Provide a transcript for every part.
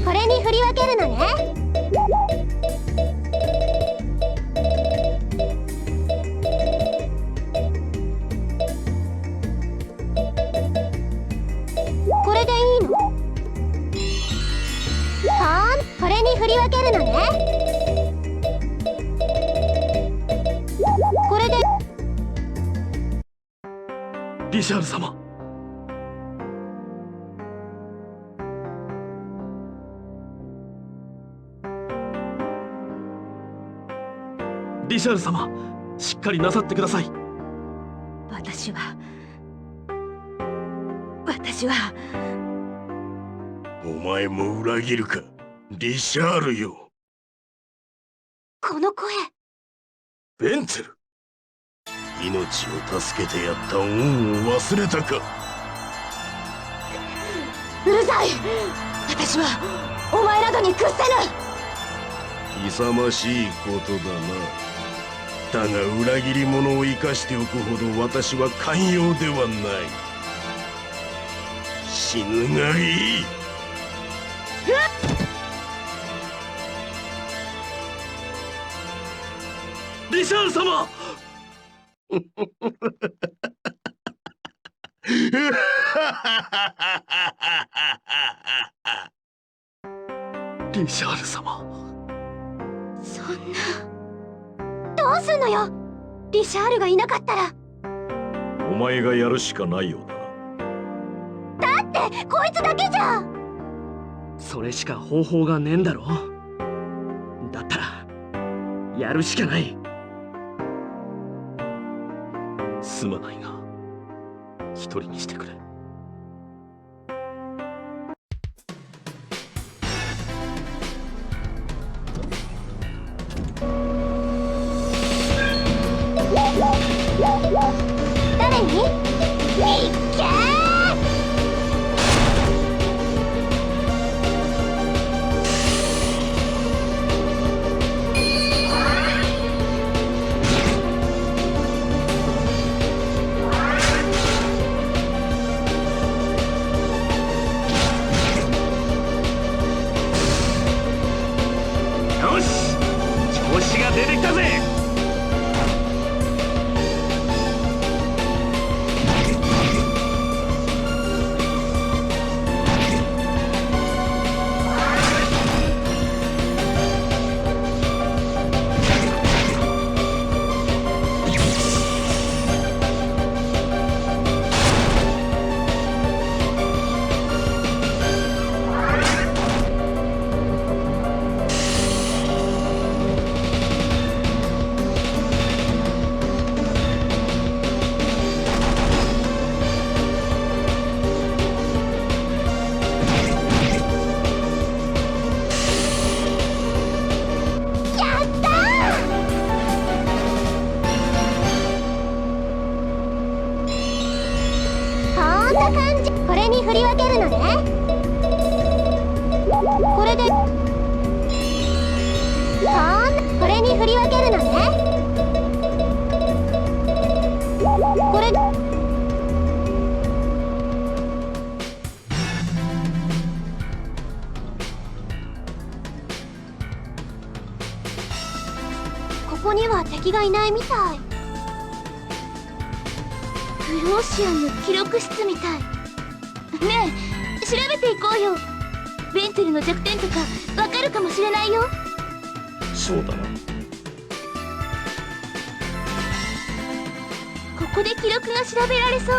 これに振り分けるのね。これでいいの？これに振り分けるのね。これで。リシャール様。リシャール様、しっかりなさってください。私はお前も裏切るか、リシャールよ。この声。ベンツェル、命を助けてやった恩を忘れたか。うるさい。私はお前などに屈せぬ。勇ましいことだな。だが裏切り者を生かしておくほど私は寛容ではない。死ぬがいい。リシャール様。リシャール様。そんな。どうすんのよ、リシャールがいなかったら。お前がやるしかないようだな。だってこいつだけじゃ。それしか方法がねえんだろ。だったらやるしかない。すまないが一人にしてくれ。誰に？いっけー！よし、調子が出てきたぜ。これに振り分けるのね。これで。これに振り分けるのね。これ。ここには敵がいないみたい。フローシアンの記録室みたい。ねえ、調べていこうよ。ベンツェルの弱点とかわかるかもしれないよ。そうだな。ここで記録が調べられそう。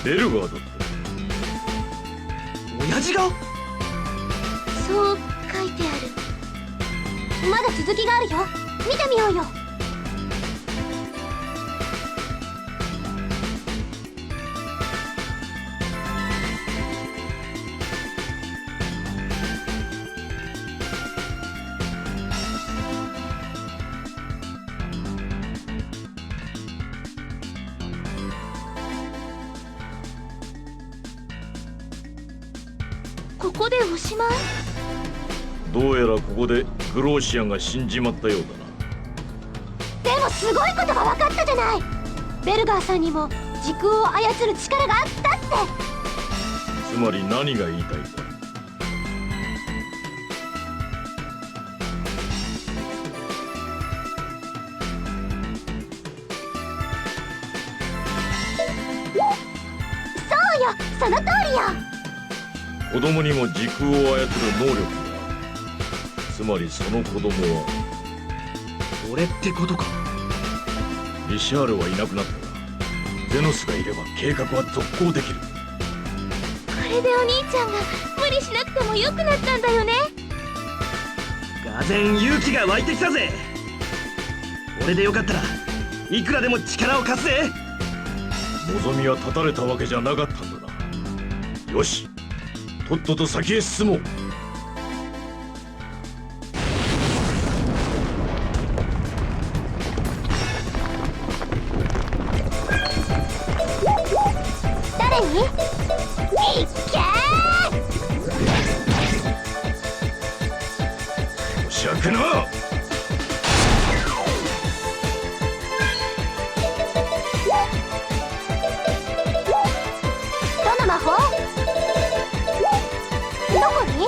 ベルガーだって。親父が？そう書いてある。まだ続きがあるよ。見てみようよ。ここでおしまい？どうやらここでグローシアンが死んじまったようだな。でもすごいことが分かったじゃない。ベルガーさんにも時空を操る力があったって。つまり何が言いたいんだ。そうよ、その通りよ。子供にも時空を操る能力がある。つまりその子供は俺ってことか。リシャールはいなくなったが、ゼノスがいれば計画は続行できる。これでお兄ちゃんが無理しなくても良くなったんだよね。がぜん勇気が湧いてきたぜ。俺でよかったらいくらでも力を貸すぜ。望みは絶たれたわけじゃなかったんだな。よし、とっとと先へ進もう。誰に？いっけおしゃくな。どの魔法？どこに？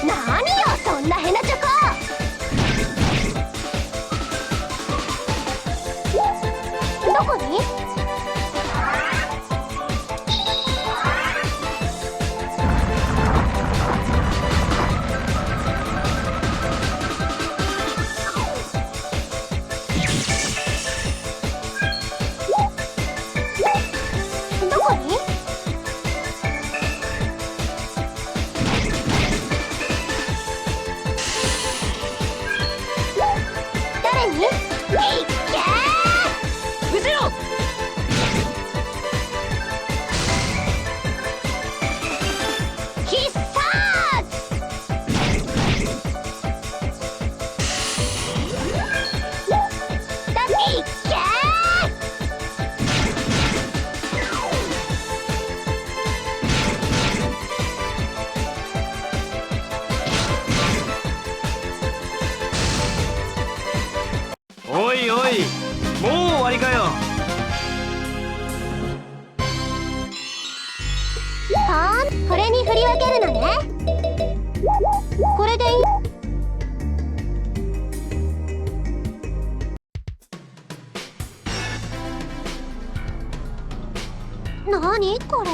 何よ、そんなヘナチョコ。どこに？どこに？誰に？いっけー！うせろ！必殺！だっていっけおいおい、もう終わりかよ。これに振り分けるのね。これでいい？何これ？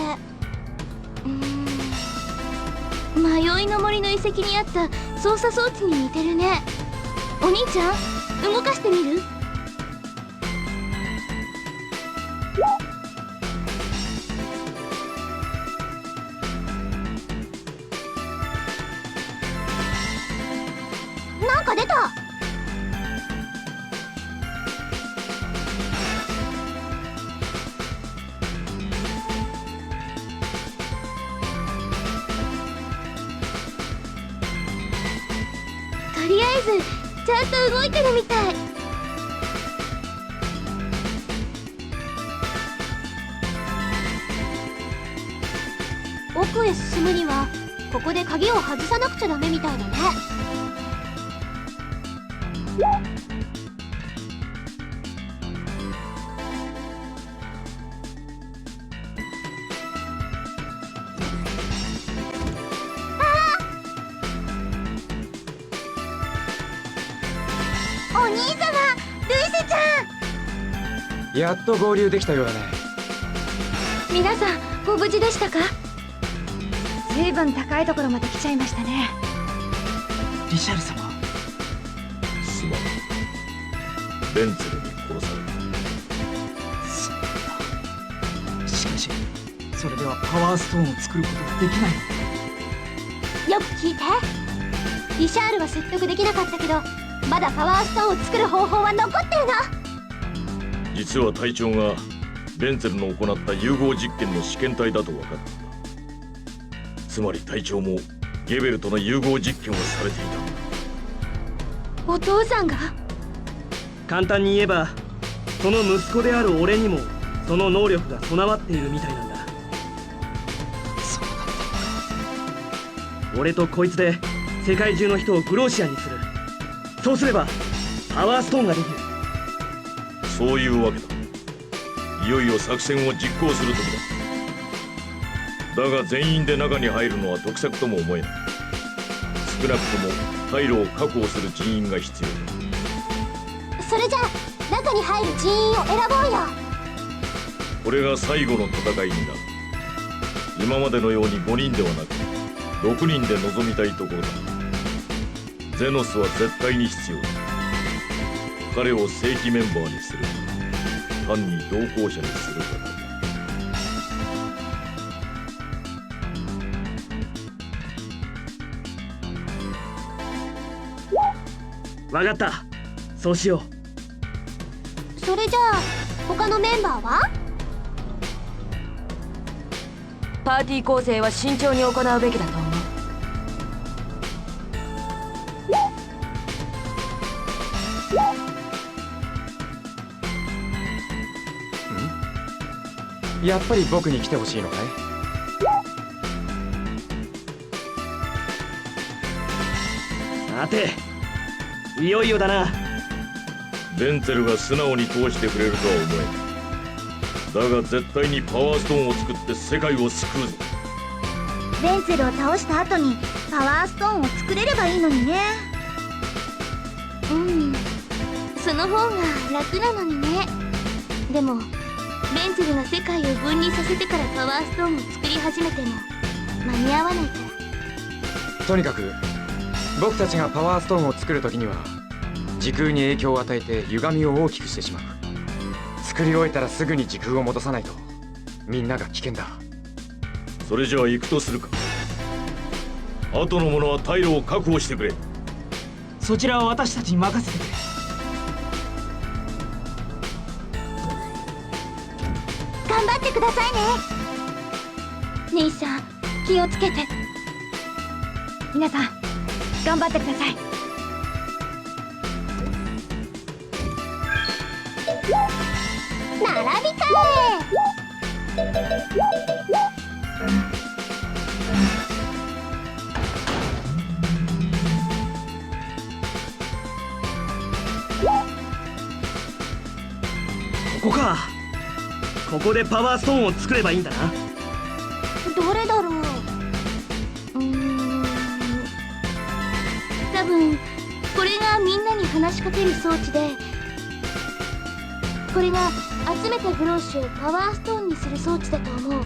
迷いの森の遺跡にあった操作装置に似てるね。お兄ちゃん、動かしてみる？なんか出た。とりあえずちゃんと動いてるみたい。奥へ進むにはここで鍵を外さなくちゃダメみたいだね。お兄様、ルイセちゃん。やっと合流できたようだね。皆さんご無事でしたか？ずいぶん高いところまで来ちゃいましたね。リシャル様。すまん。ベンツェルに殺された。しかしそれではパワーストーンを作ることができないの。よく聞いて。リシャールは説得できなかったけど、まだパワーストーンを作る方法は残ってるの。実は隊長がベンツェルの行った融合実験の試験体だと分かった。つまり隊長もゲベルとの融合実験をされていた。お父さんが？簡単に言えば、その息子である俺にもその能力が備わっているみたいなんだ。そうだった。俺とこいつで世界中の人をグローシアにする。そうすればパワーストーンができる。そういうわけだ。いよいよ作戦を実行する時だ。だが全員で中に入るのは得策とも思えない。少なくとも退路を確保する人員が必要だ。それじゃあ中に入る人員を選ぼうよ。これが最後の戦いになる。今までのように5人ではなく6人で臨みたいところだ。ゼノスは絶対に必要だ。彼を正規メンバーにするか、単に同行者にするかだ。分かった。そうしよう。それじゃあ他のメンバーは？パーティー構成は慎重に行うべきだと思う。やっぱり僕に来てほしいのかい？さて、いよいよだな。ベンツェルが素直に通してくれるとは思えん。だが絶対にパワーストーンを作って世界を救うぞ。ベンツェルを倒した後にパワーストーンを作れればいいのにね。その方が楽なのにね。でもベンツェルが世界を分離させてからパワーストーンを作り始めても間に合わないから。とにかく僕たちがパワーストーンを作る時には時空に影響を与えて歪みを大きくしてしまう。作り終えたらすぐに時空を戻さないとみんなが危険だ。それじゃあ行くとするか。後の者は退路を確保してくれ。そちらは私たちに任せてくれ。頑張ってくださいね。兄さん気をつけて。皆さん頑張ってください。並び替ここか。ここでパワーストーンを作ればいいんだな。どれだろう。多分これがみんなに話しかける装置で、これが集めたグローシュをパワーストーンにする装置だと思う。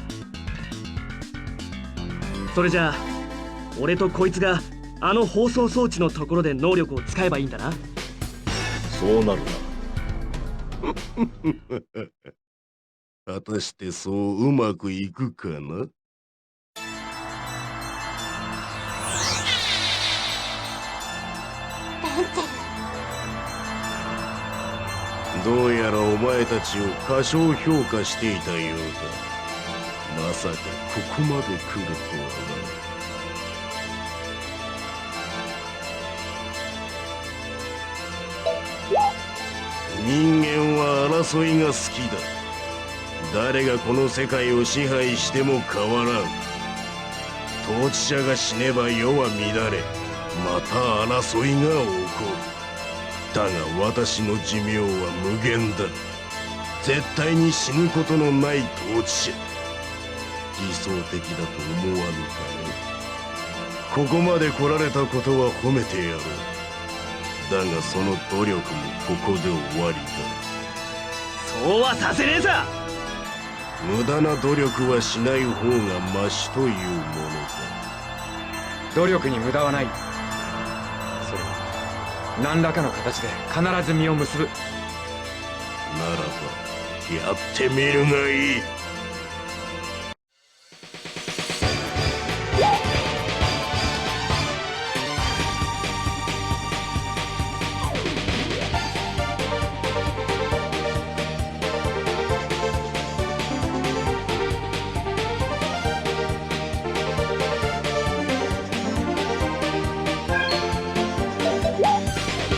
それじゃあ俺とこいつがあの放送装置のところで能力を使えばいいんだな。そうなるな。果たしてそううまくいくかな。ベンツェル。どうやらお前たちを過小評価していたようだ。まさかここまで来るとはな。人間は争いが好きだ。誰がこの世界を支配しても変わらん。統治者が死ねば世は乱れ、また争いが起こる。だが私の寿命は無限だ。絶対に死ぬことのない統治者。理想的だと思わぬかね。ここまで来られたことは褒めてやろう。だがその努力もここで終わりそうはさせねえさ。だ。無駄な努力はしない方がマシというもの努力に無駄はない。それは何らかの形で必ず実を結ぶ。だ。ならばやってみるがいい。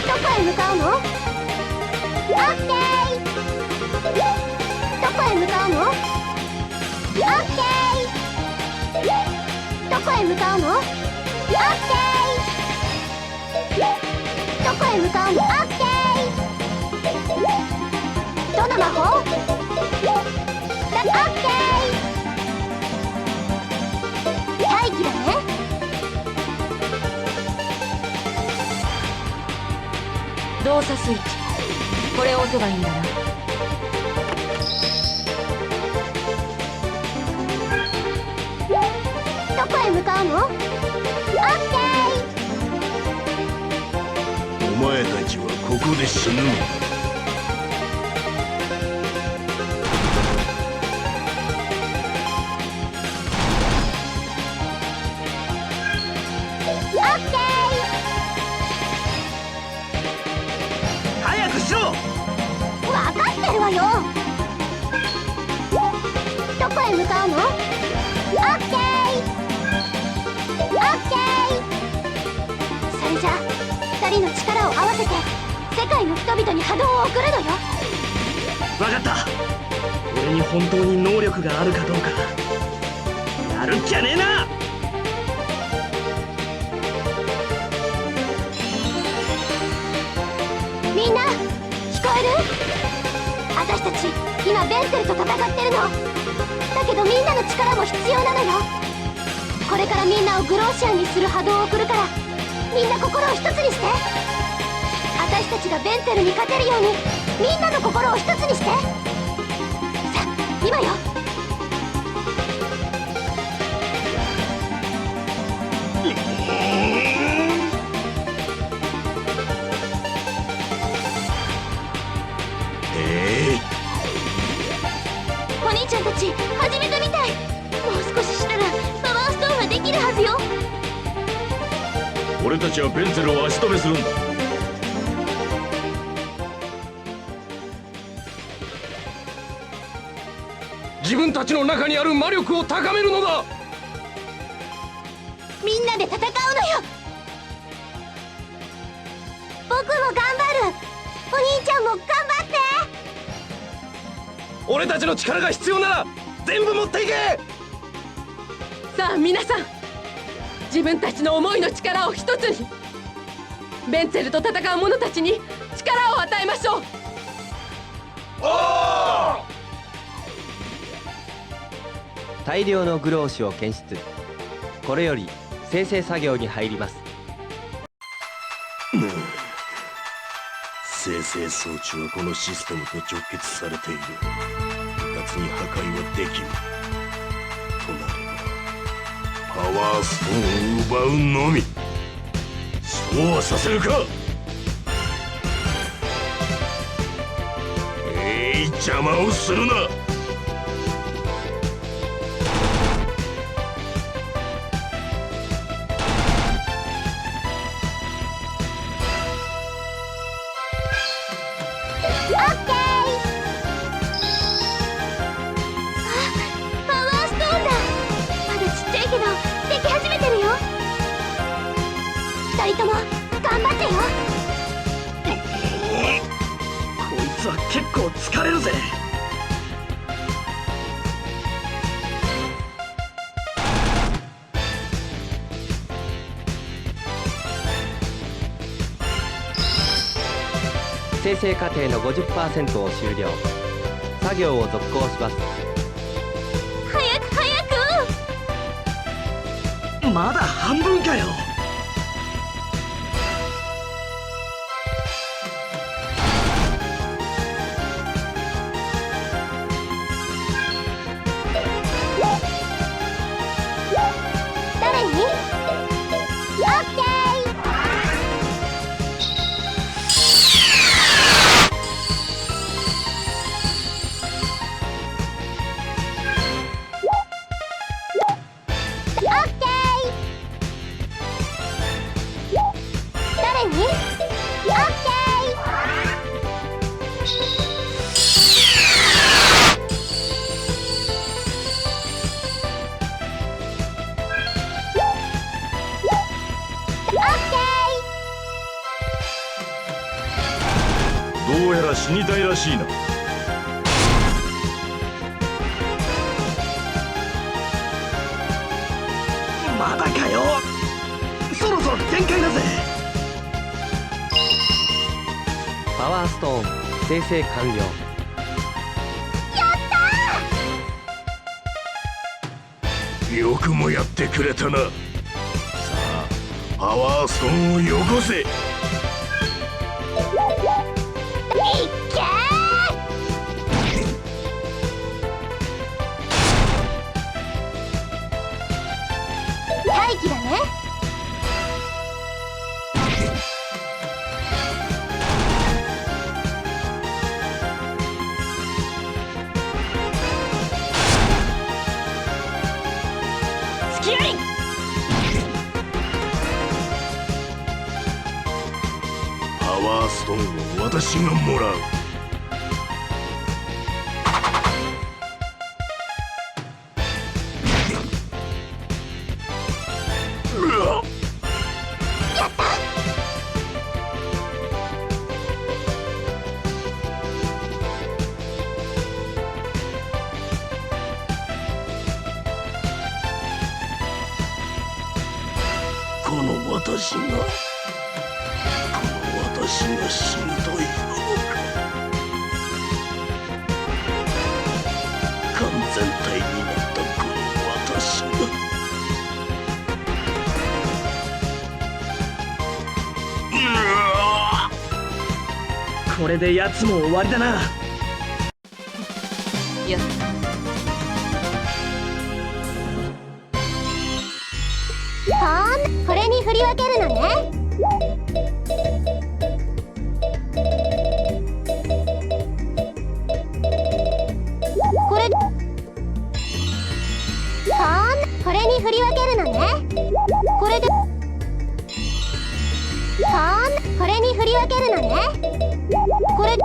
どこへ向かうの？オッケー。どこへ向かうの？オッケー。どこへ向かうの？オッケー。どこへ向かうの？オッケー。どの魔法？オッケー。待機だね。動作スイッチ、これを押せばいいんだな。どこへ向かうの？オッケお前たちはここで死ぬのだ。ー。オッケ早くしろ。ー。わかってるわよ。どこへ向かうの？オッケー。オッケー。それじゃあ二人の力を合わせて世界の人々に波動を送るのよ。分かった。俺に本当に能力があるかどうかやるっきゃねえな。みんな聞こえる？私たち今ベンテルと戦ってるの。だけどみんなの力も必要なのよ。これからみんなをグローシアンにする波動を送るから、みんな心を一つにして。私たちがベンテルに勝てるようにみんなの心を一つにして。さあ今よ。お兄ちゃんたち始めたみたい。もう少ししたらパワーストーンができるはずよ。俺たちはベンゼルを足止めするんだ。自分たちの中にある魔力を高めるのだ。みんなで戦うのよ。僕も頑張る。お兄ちゃんも頑張って。俺たちの力が必要なら全部持っていけ。さあ皆さん、自分たちの思いの力を一つに、ベンツェルと戦う者たちに力を与えましょう。大量のグローシを検出。これより生成作業に入ります。生成装置はこのシステムと直結されている。うかつに破壊はできぬ。となればパワーストーンを奪うのみ。そうはさせるか。邪魔をするな。パワーストーンだ。まだちっちゃいけどでき始めてるよ。二人とも頑張ってよ。こいつは結構疲れるぜ。生成過程の 50% を終了。作業を続行します。早く早く。まだ半分かよ。どうやら死にたいらしいな。まだかよ。そろそろ限界だぜ。パワーストーン生成完了。よくもやってくれたな。さあパワーストーンをよこせ。いっけー。待機だね。パワーストーンを私がもらう。この私が死ぬというのか。完全体になったこの私が。これで奴も終わりだな。やこれに振り分けるのね。これに振り分けるのね。これでこれに振り分けるのね。これ